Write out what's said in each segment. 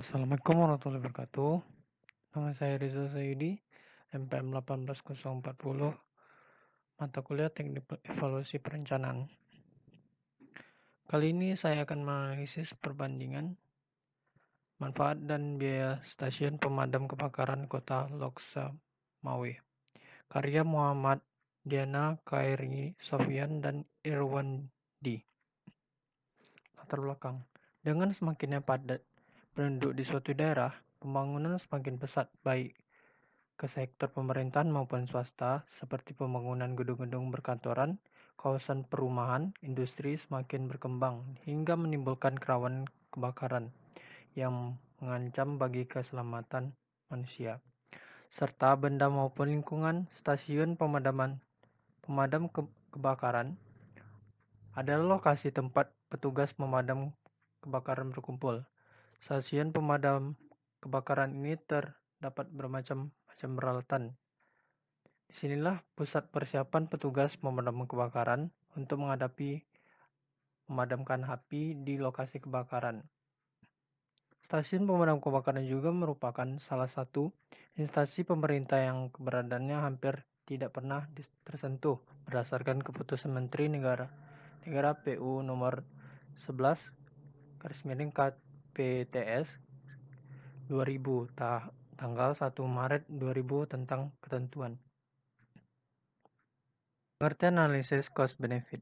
Assalamualaikum warahmatullahi wabarakatuh. Nama saya Rizal Sayudi, MPM 18040, mata kuliah Teknik Evaluasi Perencanaan. Kali ini saya akan menganalisis perbandingan manfaat dan biaya stasiun pemadam kebakaran kota Loksamawe. Karya Muhammad Diana, Khairi Sofyan, dan Irwandi. Latar belakang. Dengan semakinnya padat penduduk di suatu daerah, pembangunan semakin pesat, baik ke sektor pemerintahan maupun swasta, seperti pembangunan gedung-gedung berkantoran, kawasan perumahan, industri semakin berkembang, hingga menimbulkan kerawanan kebakaran yang mengancam bagi keselamatan manusia, serta benda maupun lingkungan. Stasiun pemadam kebakaran adalah lokasi tempat petugas pemadam kebakaran berkumpul. Stasiun pemadam kebakaran ini terdapat bermacam-macam peralatan. Disinilah pusat persiapan petugas pemadam kebakaran untuk memadamkan api di lokasi kebakaran. Stasiun pemadam kebakaran juga merupakan salah satu instansi pemerintah yang keberadaannya hampir tidak pernah tersentuh berdasarkan keputusan Menteri Negara PU nomor 11 KPTS 2000 tanggal 1 Maret 2000 tentang ketentuan. Pengertian analisis cost benefit.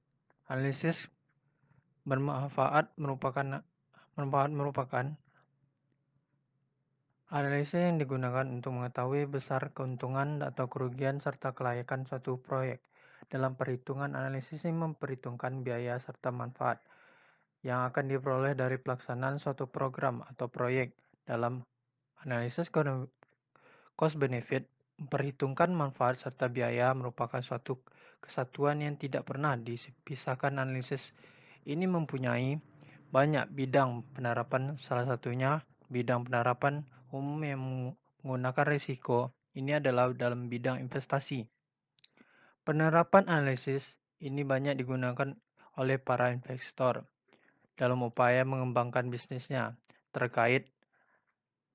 Analisis bermanfaat merupakan analisis yang digunakan untuk mengetahui besar keuntungan atau kerugian serta kelayakan suatu proyek. Dalam perhitungan analisis ini memperhitungkan biaya serta manfaat yang akan diperoleh dari pelaksanaan suatu program atau proyek. Dalam analisis cost benefit, memperhitungkan manfaat serta biaya merupakan suatu kesatuan yang tidak pernah dipisahkan. Analisis ini mempunyai banyak bidang penerapan, salah satunya bidang penerapan umum yang menggunakan risiko. Ini adalah dalam bidang investasi. Penerapan analisis ini banyak digunakan oleh para investor dalam upaya mengembangkan bisnisnya. Terkait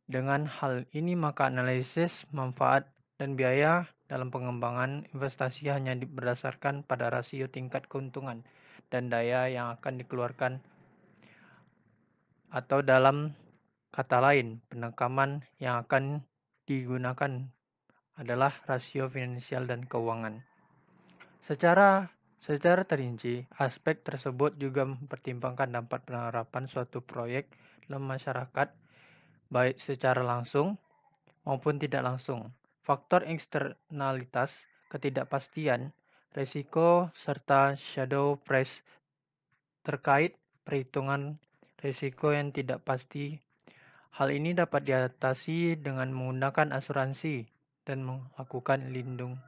dengan hal ini, maka analisis manfaat dan biaya dalam pengembangan investasi hanya berdasarkan pada rasio tingkat keuntungan dan daya yang akan dikeluarkan, atau dalam kata lain, penekanan yang akan digunakan adalah rasio finansial dan keuangan. Secara terinci, aspek tersebut juga mempertimbangkan dampak penerapan suatu proyek dalam masyarakat, baik secara langsung maupun tidak langsung. Faktor eksternalitas, ketidakpastian, risiko, serta shadow price terkait perhitungan risiko yang tidak pasti. Hal ini dapat diatasi dengan menggunakan asuransi dan melakukan lindung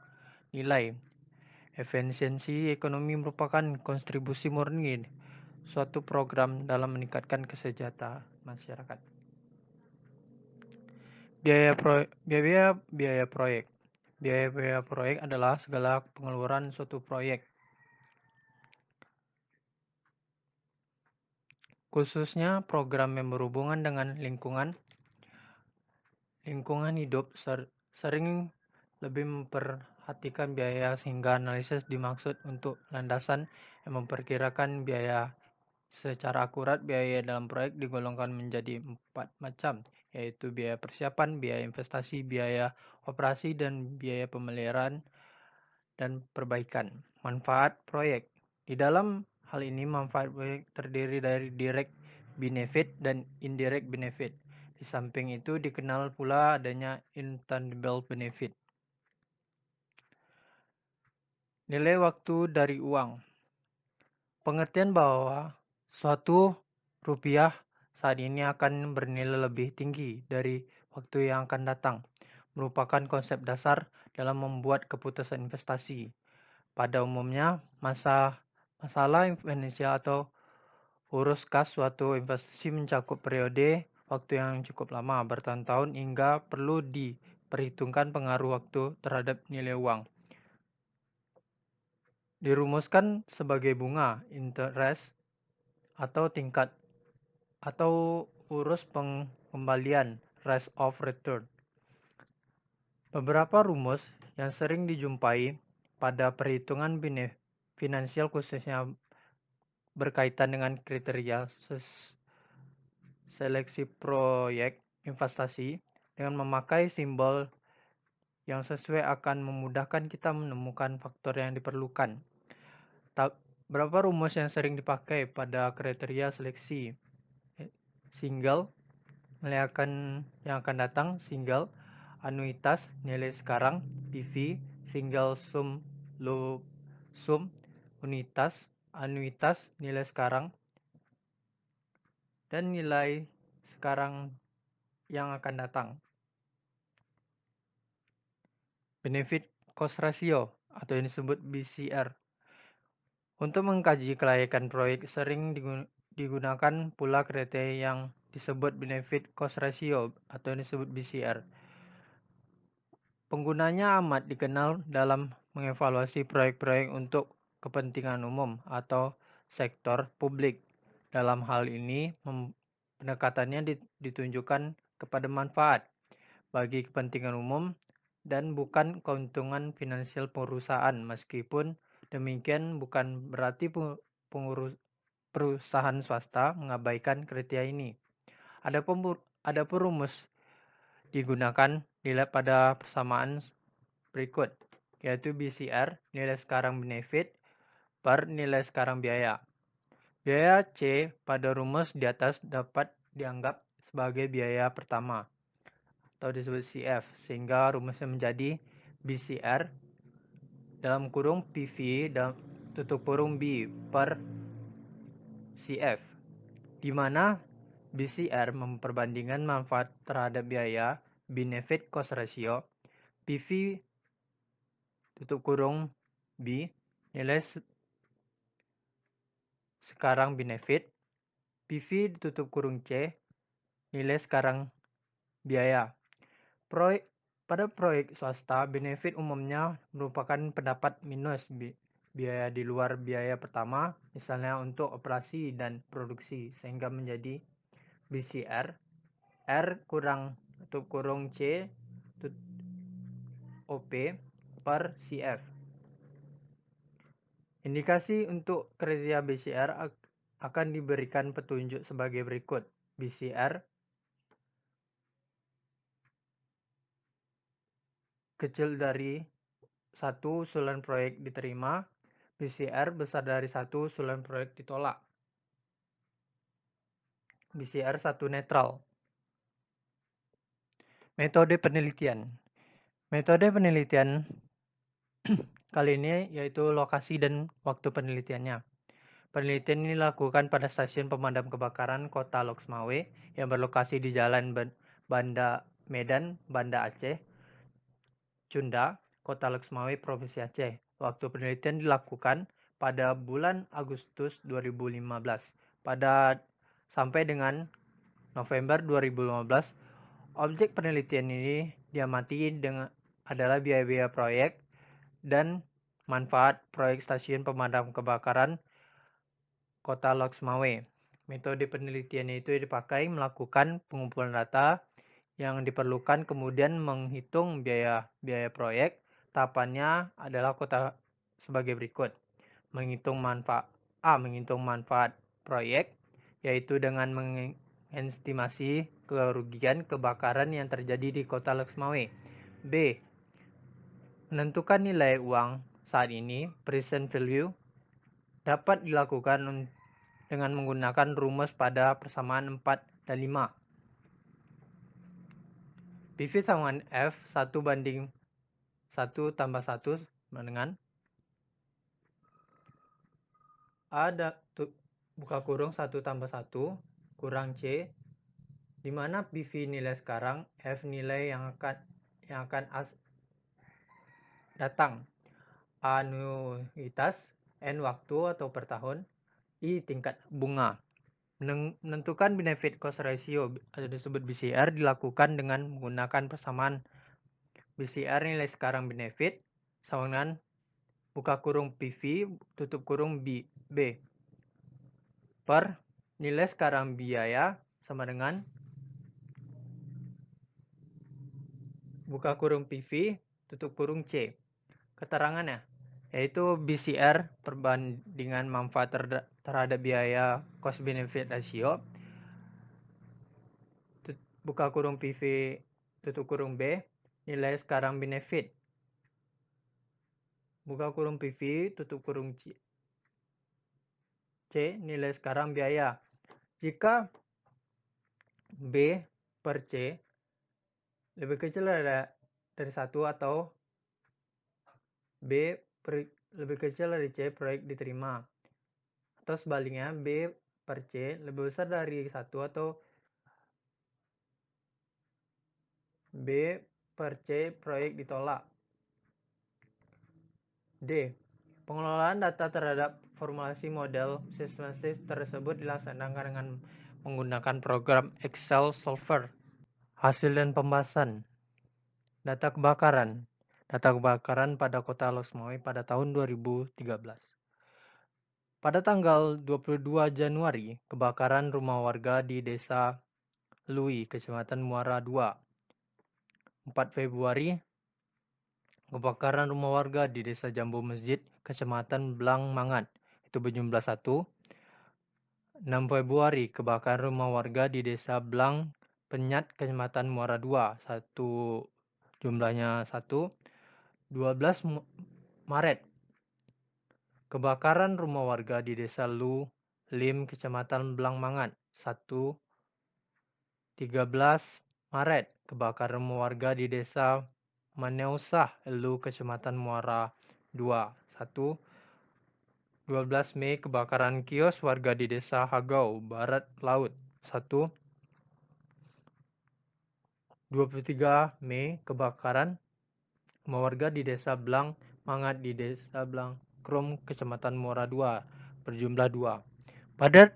nilai. Efisiensi ekonomi merupakan kontribusi murni suatu program dalam meningkatkan kesejahteraan masyarakat. Biaya proyek. Biaya proyek adalah segala pengeluaran suatu proyek, khususnya program yang berhubungan dengan lingkungan hidup. Sering lebih memperhatikan biaya, sehingga analisis dimaksud untuk landasan yang memperkirakan biaya. Secara akurat, biaya dalam proyek digolongkan menjadi 4 macam, yaitu biaya persiapan, biaya investasi, biaya operasi, dan biaya pemeliharaan dan perbaikan. Manfaat proyek. Di dalam hal ini, manfaat proyek terdiri dari direct benefit dan indirect benefit. Di samping itu, dikenal pula adanya intangible benefit. Nilai waktu dari uang. Pengertian bahwa suatu rupiah saat ini akan bernilai lebih tinggi dari waktu yang akan datang merupakan konsep dasar dalam membuat keputusan investasi. Pada umumnya, masalah finansial atau urus kas suatu investasi mencakup periode waktu yang cukup lama, bertahun-tahun, hingga perlu diperhitungkan pengaruh waktu terhadap nilai uang. Dirumuskan sebagai bunga, interest, atau tingkat, atau urus kembalian rate of return. Beberapa rumus yang sering dijumpai pada perhitungan finansial khususnya berkaitan dengan kriteria seleksi proyek investasi dengan memakai simbol yang sesuai akan memudahkan kita menemukan faktor yang diperlukan. Berapa rumus yang sering dipakai pada kriteria seleksi? Single, nilai yang akan datang, single, anuitas, nilai sekarang, PV, single sum, low sum, anuitas, nilai sekarang, dan nilai sekarang yang akan datang. Benefit cost ratio atau yang disebut BCR. Untuk mengkaji kelayakan proyek sering digunakan pula kriteria yang disebut benefit cost ratio atau yang disebut BCR. Penggunanya amat dikenal dalam mengevaluasi proyek-proyek untuk kepentingan umum atau sektor publik. Dalam hal ini, pendekatannya ditunjukkan kepada manfaat bagi kepentingan umum dan bukan keuntungan finansial perusahaan. Meskipun demikian, bukan berarti perusahaan swasta mengabaikan kriteria ini. Adapun rumus digunakan nilai pada persamaan berikut, yaitu BCR, nilai sekarang benefit, per nilai sekarang biaya. Biaya C pada rumus di atas dapat dianggap sebagai biaya pertama, atau disebut CF, sehingga rumusnya menjadi BCR dalam kurung PV dalam tutup kurung B per CF, di mana BCR memperbandingkan manfaat terhadap biaya, benefit cost ratio, PV tutup kurung B, nilai sekarang benefit, PV tutup kurung C, nilai sekarang biaya. Pada proyek swasta, benefit umumnya merupakan pendapat minus biaya di luar biaya pertama, misalnya untuk operasi dan produksi, sehingga menjadi BCR R kurang tutup kurung C OP per CF. Indikasi untuk kriteria BCR akan diberikan petunjuk sebagai berikut. BCR kecil dari 1 usulan proyek diterima, BCR besar dari 1 usulan proyek ditolak. BCR 1 netral. Metode penelitian. Metode penelitian kali ini yaitu lokasi dan waktu penelitiannya. Penelitian ini dilakukan pada stasiun pemadam kebakaran Kota Loksmawe yang berlokasi di Jalan Banda Medan, Banda Aceh, Cunda, Kota Loksmawe, Provinsi Aceh. Waktu penelitian dilakukan pada bulan Agustus 2015. Sampai dengan November 2015, objek penelitian ini diamati adalah biaya-biaya proyek dan manfaat proyek stasiun pemadam kebakaran Kota Loksmawe. Metode penelitian itu dipakai melakukan pengumpulan data yang diperlukan, kemudian menghitung biaya proyek. Tahapannya adalah sebagai berikut. Menghitung manfaat proyek, yaitu dengan mengestimasi kerugian kebakaran yang terjadi di Kota Loksmawe. B. Menentukan nilai uang saat ini, present value, dapat dilakukan dengan menggunakan rumus pada persamaan 4 dan 5. PV sama dengan F 1 banding 1 tambah 1 sama dengan A buka kurung 1 tambah 1 kurang C, di mana PV nilai sekarang, F nilai yang akan datang, anuitas, N waktu atau per tahun, I tingkat bunga. Menentukan benefit cost ratio atau disebut BCR dilakukan dengan menggunakan persamaan BCR nilai sekarang benefit sama dengan buka kurung PV tutup kurung B per nilai sekarang biaya sama dengan buka kurung PV, tutup kurung C. Keterangannya, yaitu BCR perbandingan manfaat terhadap biaya cost benefit ratio, buka kurung PV, tutup kurung B, nilai sekarang benefit, buka kurung PV, tutup kurung C, nilai sekarang biaya. Jika B per C lebih kecil dari 1 atau B lebih kecil dari C, proyek diterima. Atau sebaliknya, B per C lebih besar dari 1 atau B per C, proyek ditolak. D. Pengelolaan data terhadap formulasi model sistematis tersebut dilaksanakan dengan menggunakan program Excel Solver. Hasil dan pembahasan. Data kebakaran. Data kebakaran pada Kota Losmawe pada tahun 2013. Pada tanggal 22 Januari, kebakaran rumah warga di Desa Lui, Kecamatan Muara II. 4 Februari, kebakaran rumah warga di Desa Jambu Masjid, Kecamatan Blang Mangat, itu berjumlah 1. 6 Februari, kebakaran rumah warga di Desa Blang Penyat, Kecamatan Muara II, jumlahnya 1. 12 Maret, kebakaran rumah warga di Desa Lu Lim, Kecamatan Blang Mangat, 1. 13 Maret, kebakaran rumah warga di Desa Maneusah, Elu, Kecamatan Muara II, 1. 12 Mei, kebakaran kios warga di Desa Hagau, Barat Laut, 1. 23 Mei, kebakaran rumah warga di Desa Blang Mangat di Desa Blang Krom, Kecamatan Muara II, berjumlah 2. Pada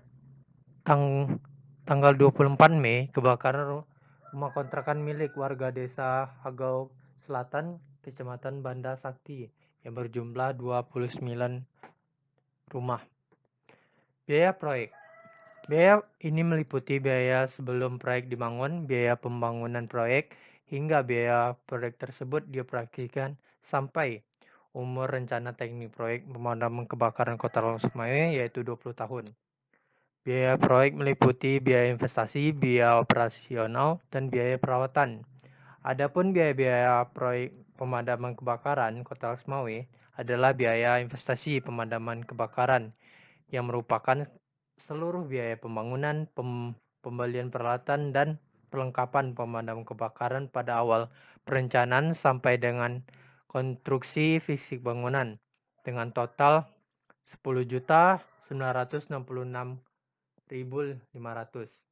tanggal 24 Mei, kebakaran rumah kontrakan milik warga Desa Hagau Selatan, Kecamatan Banda Sakti, yang berjumlah 29 rumah. Biaya proyek. Biaya ini meliputi biaya sebelum proyek dibangun, biaya pembangunan proyek, hingga biaya proyek tersebut dioperasikan sampai umur rencana teknik proyek pemadaman kebakaran Kota Losmawe, yaitu 20 tahun. Biaya proyek meliputi biaya investasi, biaya operasional, dan biaya perawatan. Adapun biaya-biaya proyek pemadaman kebakaran Kota Losmawe adalah biaya investasi pemadaman kebakaran yang merupakan seluruh biaya pembangunan, pembelian peralatan, dan perlengkapan pemadam kebakaran pada awal perencanaan sampai dengan konstruksi fisik bangunan dengan total 10.966.500.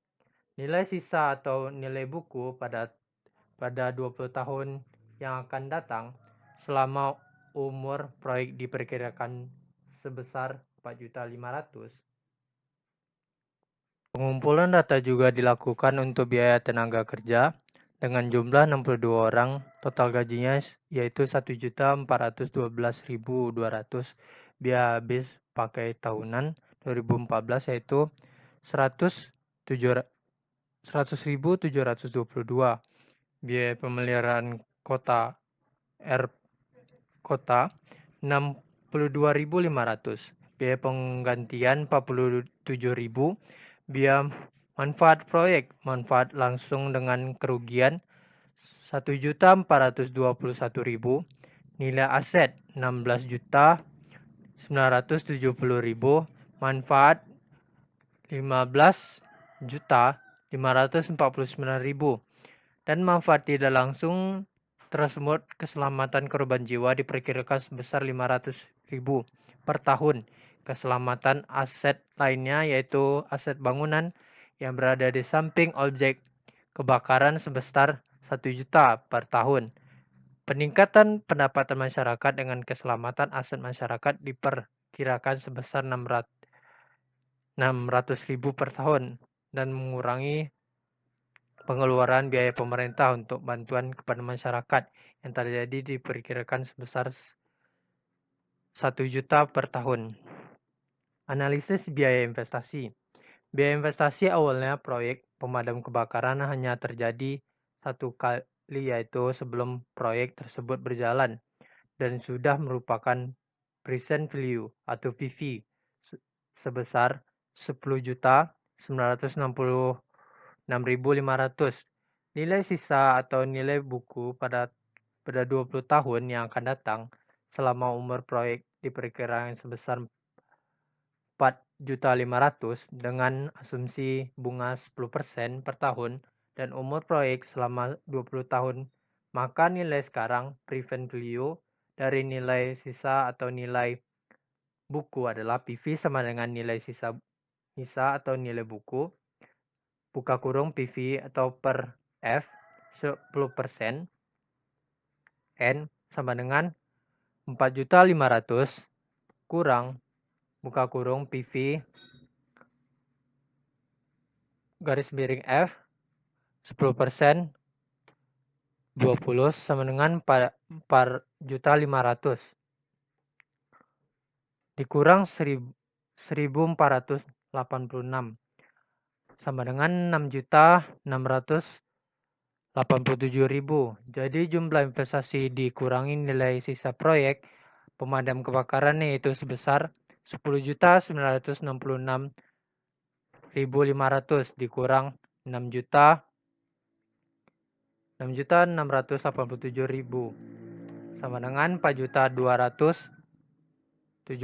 Nilai sisa atau nilai buku pada 20 tahun yang akan datang selama umur proyek diperkirakan sebesar 4.500.000. Pengumpulan data juga dilakukan untuk biaya tenaga kerja dengan jumlah 62 orang, total gajinya yaitu 1.412.200, biaya habis pakai tahunan 2014 yaitu 100.722, biaya pemeliharaan kota kota 62.500, biaya penggantian 47.000, biaya manfaat proyek, manfaat langsung dengan kerugian 1.421.000, nilai aset 16.970.000, manfaat 15.549.000, dan manfaat tidak langsung tersebut keselamatan korban jiwa diperkirakan sebesar 500.000 per tahun. Keselamatan aset lainnya yaitu aset bangunan yang berada di samping objek kebakaran sebesar 1 juta per tahun. Peningkatan pendapatan masyarakat dengan keselamatan aset masyarakat diperkirakan sebesar 600.000 per tahun dan mengurangi pengeluaran biaya pemerintah untuk bantuan kepada masyarakat yang terjadi diperkirakan sebesar 1 juta per tahun. Analisis biaya investasi. Biaya investasi awalnya proyek pemadam kebakaran hanya terjadi yaitu sebelum proyek tersebut berjalan dan sudah merupakan present value atau PV sebesar 10.966.500. Nilai sisa atau nilai buku pada 20 tahun yang akan datang selama umur proyek diperkirakan sebesar 4.500.000 dengan asumsi bunga 10% per tahun dan umur proyek selama 20 tahun, maka nilai sekarang present value dari nilai sisa atau nilai buku adalah PV sama dengan nilai sisa atau nilai buku buka kurung PV atau per F 10% N sama dengan 4.500.000 kurang buka kurung PV garis miring F 10% 20 sama dengan 4.500.000 dikurang 1.486 sama dengan 6.687.000. Jadi jumlah investasi dikurangi nilai sisa proyek pemadam kebakaran yaitu sebesar 10.966.500 dikurang 6.687.000 sama dengan 4.279.500.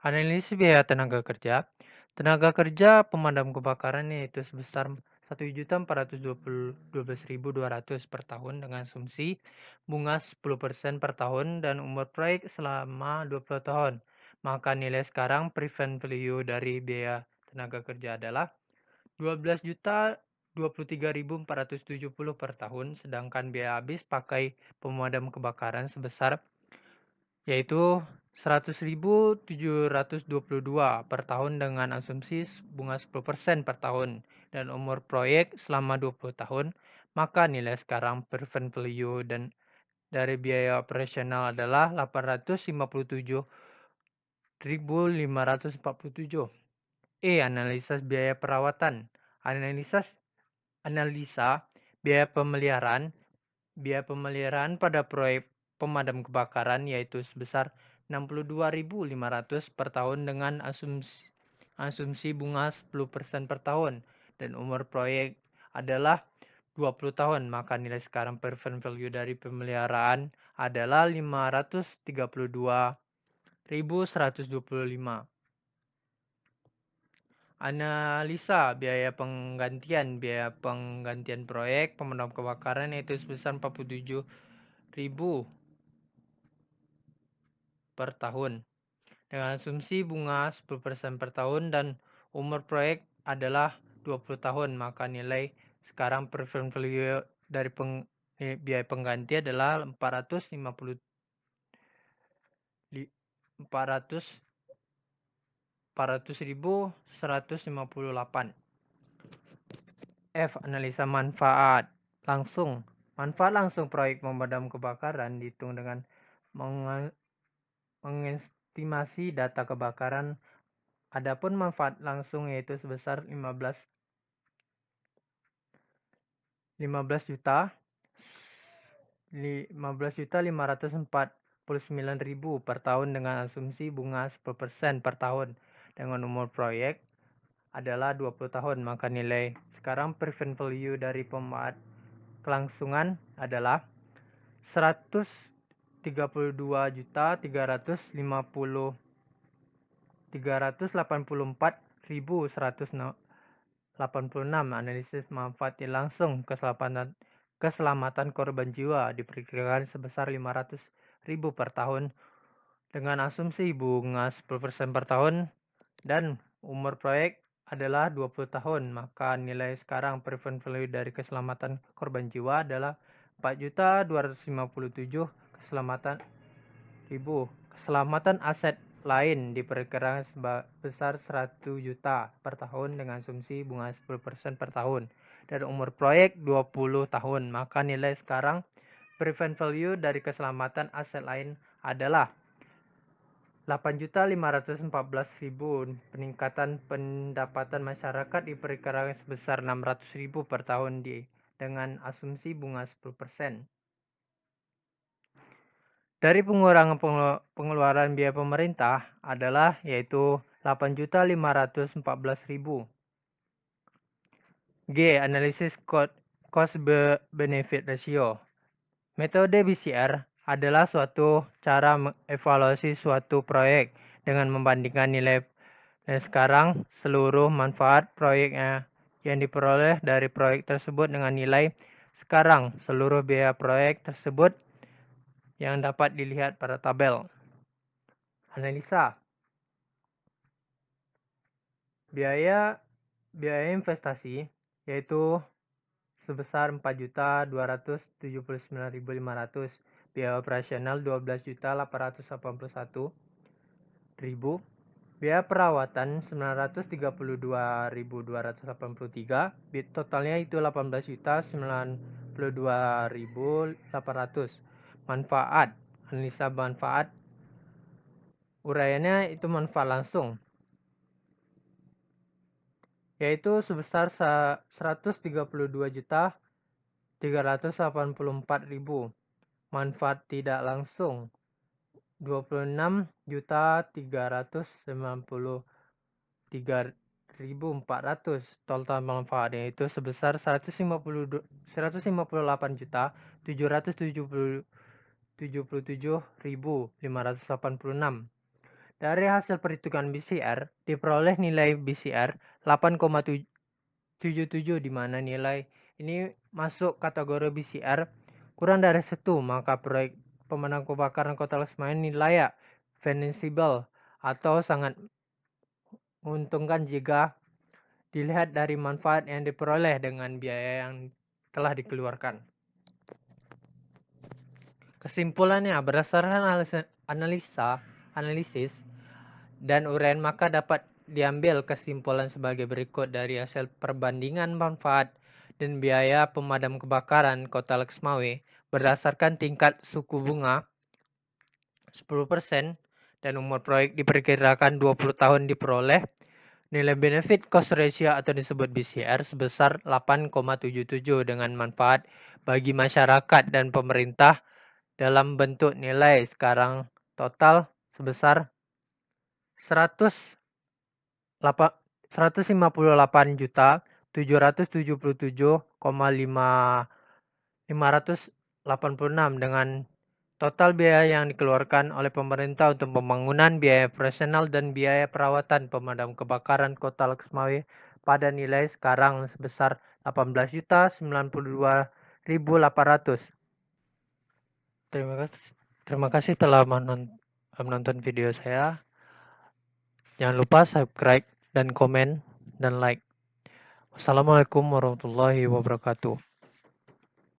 Analisis biaya tenaga kerja. Tenaga kerja pemadam kebakaran yaitu sebesar 1.412.200 per tahun dengan asumsi bunga 10% per tahun dan umur proyek selama 20 tahun. Maka nilai sekarang present value dari biaya tenaga kerja adalah 12.023.470 per tahun, sedangkan biaya habis pakai pemadam kebakaran sebesar yaitu 100.722 per tahun dengan asumsi bunga 10% per tahun dan umur proyek selama 20 tahun, maka nilai sekarang present value dan dari biaya operasional adalah 857.547. Analisa biaya perawatan. Analisa biaya pemeliharaan. Biaya pemeliharaan pada proyek pemadam kebakaran yaitu sebesar 62.500 per tahun dengan asumsi bunga 10% per tahun dan umur proyek adalah 20 tahun, maka nilai sekarang present value dari pemeliharaan adalah 532.125. Analisa biaya penggantian proyek pemadam kebakaran yaitu sebesar 47.000 per tahun dengan asumsi bunga 10% per tahun dan umur proyek adalah 20 tahun, maka nilai sekarang present value dari biaya pengganti adalah 400.158. F. Analisa manfaat langsung. Manfaat langsung proyek pemadam kebakaran dihitung dengan mengestimasi data kebakaran. Adapun manfaat langsung yaitu sebesar 15 juta 15.549.000 per tahun dengan asumsi bunga 10% per tahun dengan umur proyek adalah 20 tahun, maka nilai sekarang present value dari pemanfaat kelangsungan adalah 134.186. Analisis manfaat langsung keselamatan korban jiwa diperkirakan sebesar 500.000 per tahun dengan asumsi bunga 10% per tahun dan umur proyek adalah 20 tahun, maka nilai sekarang present value dari keselamatan korban jiwa adalah 4.257 keselamatan aset lain diperkirakan sebesar 100 juta per tahun dengan asumsi bunga 10% per tahun dan umur proyek 20 tahun, maka nilai sekarang present value dari keselamatan aset lain adalah 8.514.000. Peningkatan pendapatan masyarakat diperkirakan sebesar 600.000 per tahun dengan asumsi bunga 10%. Dari pengurangan pengeluaran biaya pemerintah adalah yaitu 8.514.000. G. Analisis cost benefit ratio. Metode BCR adalah suatu cara mengevaluasi suatu proyek dengan membandingkan nilai sekarang seluruh manfaat proyeknya yang diperoleh dari proyek tersebut dengan nilai sekarang seluruh biaya proyek tersebut yang dapat dilihat pada tabel. Analisa. Biaya investasi yaitu sebesar 4.279.500, biaya operasional 12.881.000, biaya perawatan 932.283, totalnya itu 18.092.800. Manfaat, analisa manfaat, uraiannya itu manfaat langsung, yaitu sebesar 132.384.000. Manfaat tidak langsung 26.393.400. Total manfaatnya itu sebesar 158.777.586. Dari hasil perhitungan BCR diperoleh nilai BCR 8,77, di mana nilai ini masuk kategori BCR kurang dari 1, maka proyek pemadam kebakaran Kota Lesmayan layak, finansiable, atau sangat menguntungkan jika dilihat dari manfaat yang diperoleh dengan biaya yang telah dikeluarkan. Kesimpulannya, berdasarkan analisis dan uraian, maka dapat diambil kesimpulan sebagai berikut dari hasil perbandingan manfaat dan biaya pemadam kebakaran Kota Lexmawe berdasarkan tingkat suku bunga 10% dan umur proyek diperkirakan 20 tahun diperoleh. Nilai benefit cost ratio atau disebut BCR sebesar 8,77 dengan manfaat bagi masyarakat dan pemerintah dalam bentuk nilai sekarang total sebesar 158.777,586 dengan total biaya yang dikeluarkan oleh pemerintah untuk pembangunan, biaya operasional, dan biaya perawatan pemadam kebakaran Kota Lexmawe pada nilai sekarang sebesar 18.092.800. Terima kasih telah menonton video saya. Jangan lupa subscribe dan komen dan like. Wassalamualaikum warahmatullahi wabarakatuh.